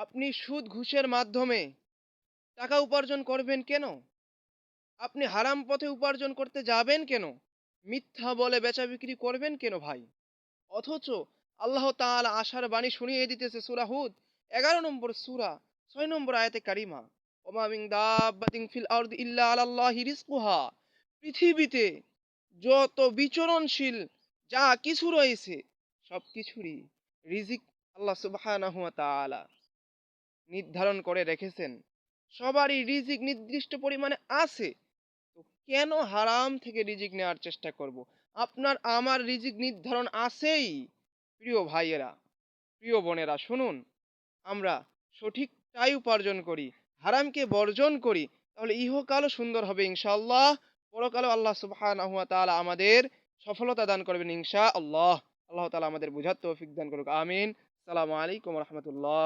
আপনি সুদ ঘুষের মাধ্যমে টাকা উপার্জন করবেন কেন? আপনি হারাম পথে উপার্জন করতে যাবেন কেন? মিথ্যা বলে বেচা বিক্রি করবেন কেন ভাই? অথচ আল্লাহ তাআলা আশার বাণী শুনিয়ে দিতেছে সূরা হুদ ১১ নম্বর সূরা ৬ নম্বর আয়াতে কারিমা। ওমা মিন দাব্বাতিন ফিল আরদি ইল্লা আলাল্লাহি রিজকুহা। পৃথিবীতে যত বিচরণশীল যা কিছু রয়েছে সবকিছুরই রিজিক আল্লাহ সুবহানাহু ওয়া তাআলা নির্ধারণ করে রেখেছেন। সবারই রিজিক নির্দিষ্ট পরিমাণে আছে। তো কেন হারাম থেকে রিজিক নেওয়ার চেষ্টা করব? আপনার আমার রিজিক নির্ধারণ আছেই। প্রিয় ভাইয়েরা, প্রিয় বোনেরা শুনুন, আমরা সঠিকটাই উপার্জন করি, হারামকে বর্জন করি, তাহলে ইহকালও সুন্দর হবে ইনশাআল্লাহ। পরকালেও আল্লাহ সুবহানাহু ওয়া তাআলা আমাদের সফলতা দান করবেন ইনশাআল্লাহ। আল্লাহ তাআলা আমাদের বুঝার তৌফিক দান করুক। আমিন। আসসালামু আলাইকুম ওয়া রাহমাতুল্লাহ।